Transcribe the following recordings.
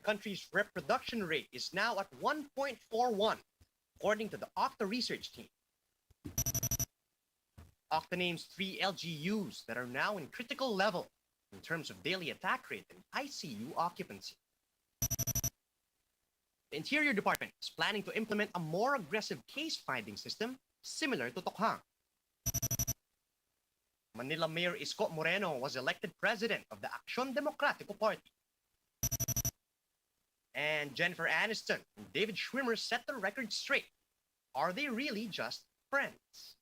country's reproduction rate is now at 1.41, according to the OCTA research team. OCTA names 3 LGUs that are now in critical level in terms of daily attack rate and ICU occupancy. The Interior Department is planning to implement a more aggressive case-finding system similar to Tokhang. Manila Mayor Isko Moreno was elected president of the Aksyon Demokratiko party. And Jennifer Aniston and David Schwimmer set the record straight. Are they really just friends?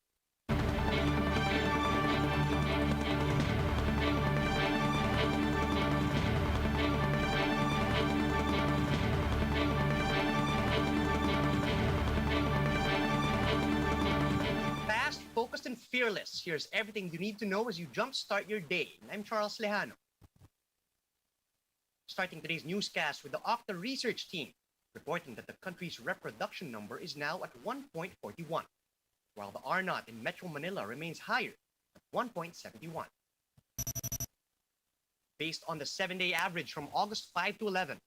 Fast, focused, and fearless. Here's everything you need to know as you jumpstart your day. I'm Charles Lejano. Starting today's newscast with the OCTA research team, reporting that the country's reproduction number is now at 1.41, while the R0 in Metro Manila remains higher at 1.71. Based on the 7-day average from August 5 to 11,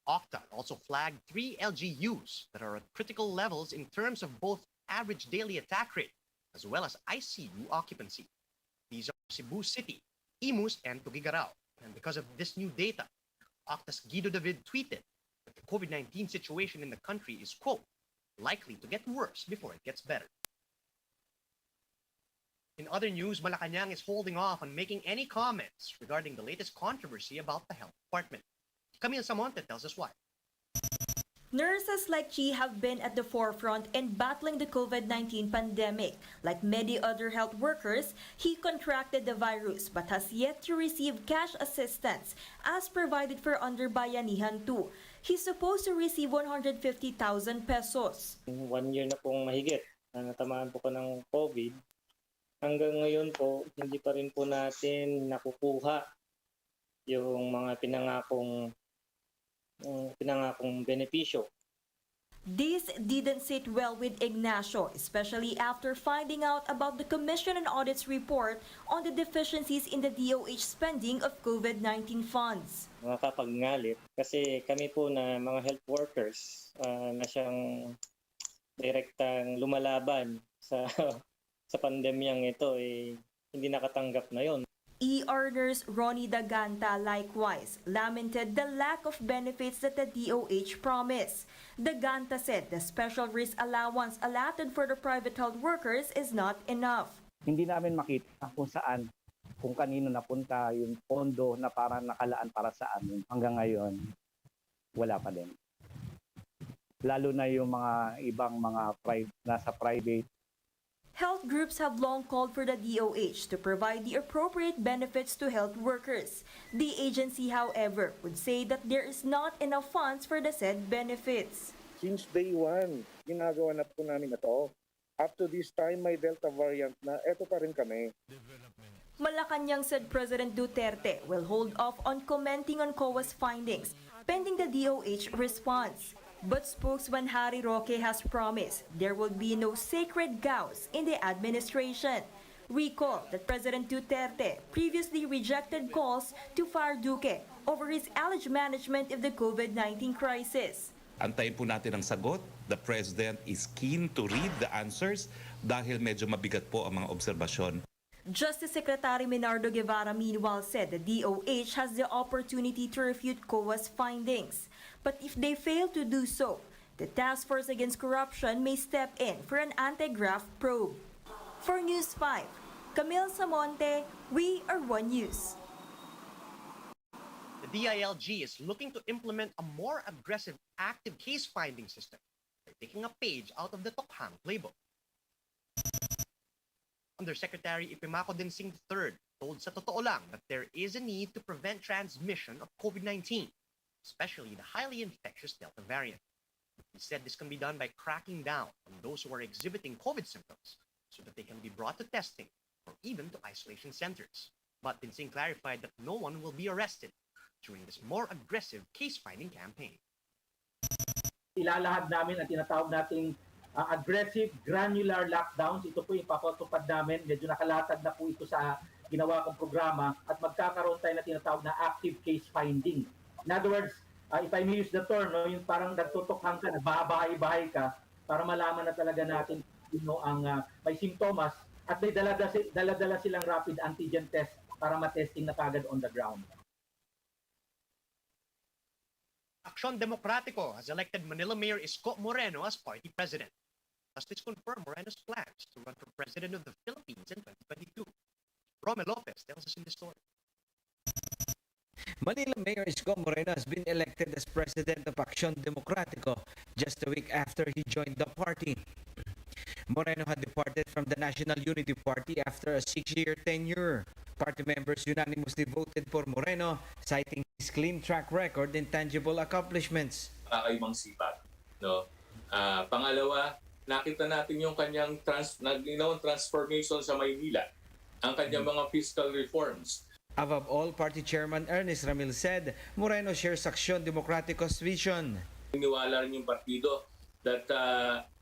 OCTA also flagged 3 LGUs that are at critical levels in terms of both average daily attack rate as well as ICU occupancy. These are Cebu City, Imus, and Tuguegarao. And because of this new data, OCTA's Guido David tweeted that the COVID-19 situation in the country is, quote, likely to get worse before it gets better. In other news, Malacanang is holding off on making any comments regarding the latest controversy about the health department. Camille Samonte tells us why. Nurses like Chi have been at the forefront in battling the COVID-19 pandemic. Like many other health workers, he contracted the virus but has yet to receive cash assistance as provided for under Bayanihan 2. He's supposed to receive 150,000 pesos. 1 year na pong mahigit na natamaan po ko ng COVID. Hanggang ngayon po, hindi pa rin po natin nakukuha yung mga pinangakong benepisyo. This didn't sit well with Ignacio, especially after finding out about the Commission on Audit's report on the deficiencies in the DOH spending of COVID-19 funds. Nakakapagngalit kasi kami po na mga health workers na siyang direktang lumalaban sa pandemyang ito, hindi nakatanggap na yon. ER nurse Ronnie Daganta likewise lamented the lack of benefits that the DOH promised. Daganta said the special risk allowance allotted for the private health workers is not enough. Hindi namin makita kung kanino napunta yung pondo na parang nakalaan para sa amin. Hanggang ngayon, wala pa din. Lalo na yung mga ibang mga nasa private. Health groups have long called for the DOH to provide the appropriate benefits to health workers. The agency, however, would say that there is not enough funds for the said benefits. Since day one, ginagawa na po namin ito. Up to this time, may Delta variant na, eto pa rin kami. Malacanang said President Duterte will hold off on commenting on COA's findings pending the DOH response. But spokesman Harry Roque has promised there will be no sacred cows in the administration. Recall that President Duterte previously rejected calls to fire Duque over his alleged management of the COVID-19 crisis. Antayin po natin ang sagot. The President is keen to read the answers dahil medyo mabigat po ang mga obserbasyon. Justice Secretary Menardo Guevara meanwhile said the DOH has the opportunity to refute COA's findings. But if they fail to do so, the Task Force Against Corruption may step in for an anti-graft probe. For News 5, Camille Samonte, we are One News. The DILG is looking to implement a more aggressive active case-finding system by taking a page out of the Tokhang playbook. Undersecretary Ipimako Dinsing III told sa Totoo Lang that there is a need to prevent transmission of COVID-19, especially the highly infectious Delta variant. He said this can be done by cracking down on those who are exhibiting COVID symptoms so that they can be brought to testing or even to isolation centers. But Dinsing clarified that no one will be arrested during this more aggressive case-finding campaign. Ilalahad namin ang tinatawag nating aggressive granular lockdowns. Ito po yung papatupad namin. Medyo nakalatag na po ito sa ginawa kong programa at magkakaroon tayo na tinatawag na active case finding. In other words, if I may use the term, no, yung parang nagtutukhang ka, nagbabahay-bahay ka para malaman na talaga natin sino ang may simptomas at may dala-dala silang rapid antigen test para matesting na kagad on the ground. Aksyon Demokratiko has elected Manila Mayor Isko Moreno as party president. Thus, this confirmed Moreno's plans to run for president of the Philippines in 2022. Romel Lopez tells us in the story. Manila Mayor Isko Moreno has been elected as president of Aksyon Demokratiko just a week after he joined the party. Moreno had departed from the National Unity Party after a 6-year tenure. Party members unanimously voted for Moreno, citing his clean track record and tangible accomplishments. Kakaibang sipag, no? Pangalawa, nakita natin yung kanyang transformation sa Maynila, ang kanyang mga fiscal reforms. Above all, Party Chairman Ernest Ramil said Moreno shares Aksyon Demokratiko's vision. Iniwala rin yung partido that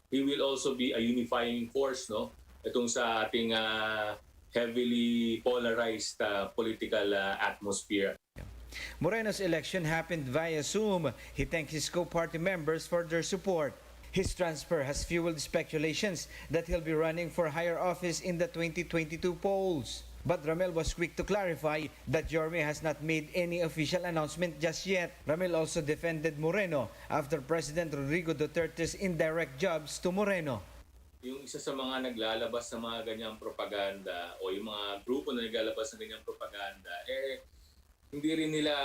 he will also be a unifying force, no? Itong sa ating heavily polarized political atmosphere. Moreno's election happened via Zoom. He thanked his co-party members for their support. His transfer has fueled speculations that he'll be running for higher office in the 2022 polls. But Ramel was quick to clarify that Yorme has not made any official announcement just yet. Ramel also defended Moreno after President Rodrigo Duterte's indirect jobs to Moreno. Yung isa sa mga naglalabas ng mga ganyang propaganda o yung mga grupo na naglalabas ng ganyang propaganda, hindi rin nila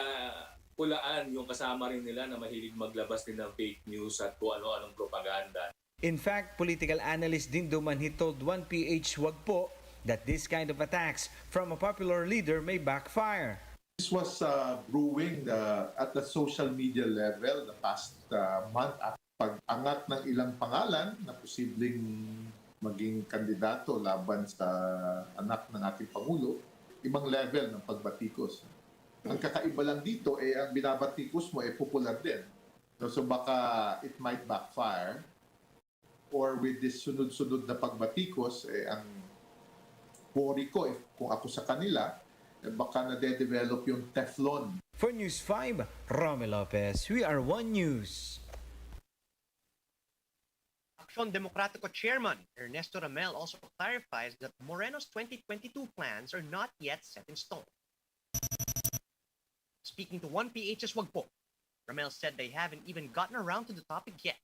pulaan yung kasama rin nila na mahilig maglabas din ng fake news at kung ano-anong propaganda. In fact, political analyst Din Dumanhi told 1PH wag po that this kind of attacks from a popular leader may backfire. This was brewing at the social media level the past month at pag-angat ng ilang pangalan na posibleng maging kandidato laban sa anak ng ating Pangulo, ibang level ng pagbatikos. Ang kakaiba lang dito ang binabatikos mo popular din. So baka it might backfire or with this sunod-sunod na pagbatikos, ang worry ko kung ako sa kanila, baka nade-develop yung Teflon. For News 5, Romel Lopez, we are One News. Aksyon Demokratiko Chairman Ernesto Ramel also clarifies that Moreno's 2022 plans are not yet set in stone. Speaking to 1PH's Wag Po, Ramel said they haven't even gotten around to the topic yet,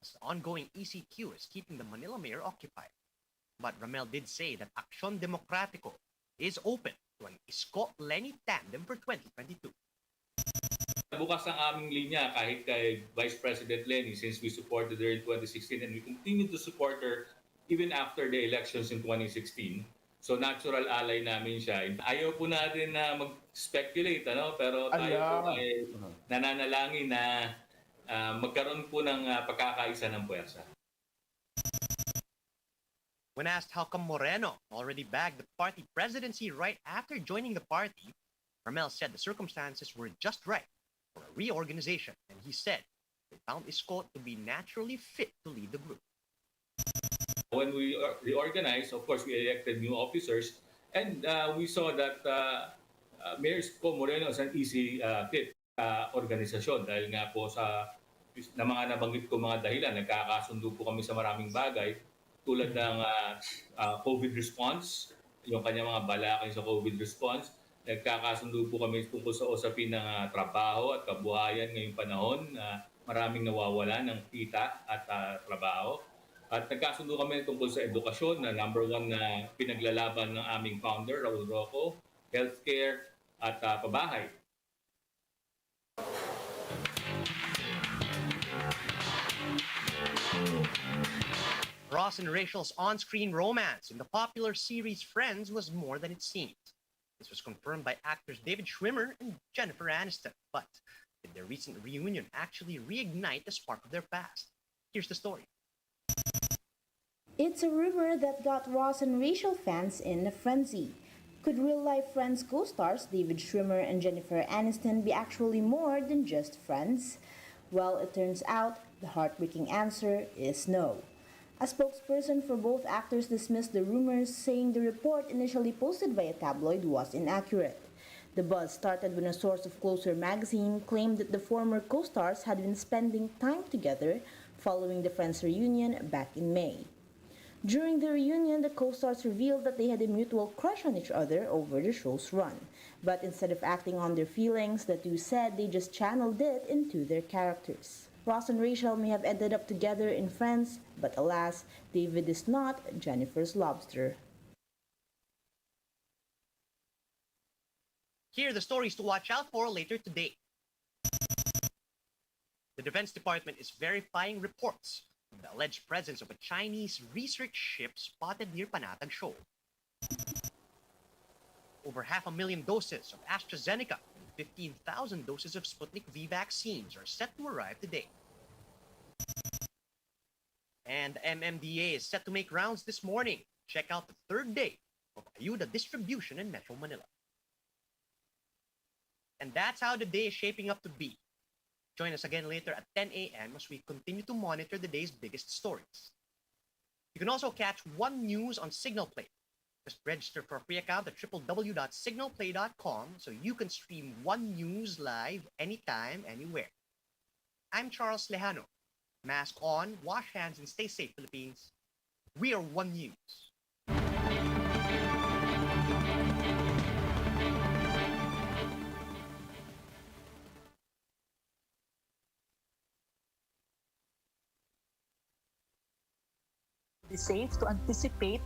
as the ongoing ECQ is keeping the Manila mayor occupied. But Ramel did say that Aksyon Demokratiko is open to an Isko-Lenny tandem for 2022. Bukas ang aming linya kahit kay Vice President Lenny since we supported her in 2016 and we continue to support her even after the elections in 2016. So natural ally namin siya. Ayaw po natin na mag-speculate, pero tayo po ay nananalangin na magkaroon po ng pagkakaisa ng puwersa. When asked how come Moreno already bagged the party presidency right after joining the party, Ramel said the circumstances were just right for a reorganization, and he said they found Isko to be naturally fit to lead the group. When we reorganized, of course, we elected new officers, and we saw that Mayor Isko Moreno is an easy fit organisasyon dahil nga po sa mga nabanggit ko mga dahilan, nagkakasundo po kami sa maraming bagay tulad ng COVID response, yung kanyang mga balakay sa COVID response. Nagkakasundo po kami tungkol sa usapin ng trabaho at kabuhayan ngayong panahon na maraming nawawala ng kita at trabaho. At nagkasundo kami tungkol sa edukasyon na number 1 na pinaglalaban ng aming founder, Raul Roco, healthcare at pabahay. Ross and Rachel's on-screen romance in the popular series Friends was more than it seemed. This was confirmed by actors David Schwimmer and Jennifer Aniston. But did their recent reunion actually reignite the spark of their past? Here's the story. It's a rumor that got Ross and Rachel fans in a frenzy. Could real-life Friends co-stars David Schwimmer and Jennifer Aniston be actually more than just friends? Well, it turns out the heartbreaking answer is no. A spokesperson for both actors dismissed the rumors, saying the report initially posted by a tabloid was inaccurate. The buzz started when a source of Closer magazine claimed that the former co-stars had been spending time together following the Friends reunion back in May. During the reunion, the co-stars revealed that they had a mutual crush on each other over the show's run. But instead of acting on their feelings, the two said they just channeled it into their characters. Ross and Rachel may have ended up together in Friends, but alas, David is not Jennifer's lobster. Here are the stories to watch out for later today. The Defense Department is verifying reports of the alleged presence of a Chinese research ship spotted near Panatag Shoal. Over 500,000 doses of AstraZeneca and 15,000 doses of Sputnik V vaccines are set to arrive today. And MMDA is set to make rounds this morning. Check out the third day of ayuda distribution in Metro Manila. And that's how the day is shaping up to be. Join us again later at 10 a.m. as we continue to monitor the day's biggest stories. You can also catch One News on Signal Play. Just register for a free account at www.signalplay.com so you can stream One News live anytime, anywhere. I'm Charles Lejano. Mask on, wash hands, and stay safe, Philippines. We are One News. Be safe to anticipate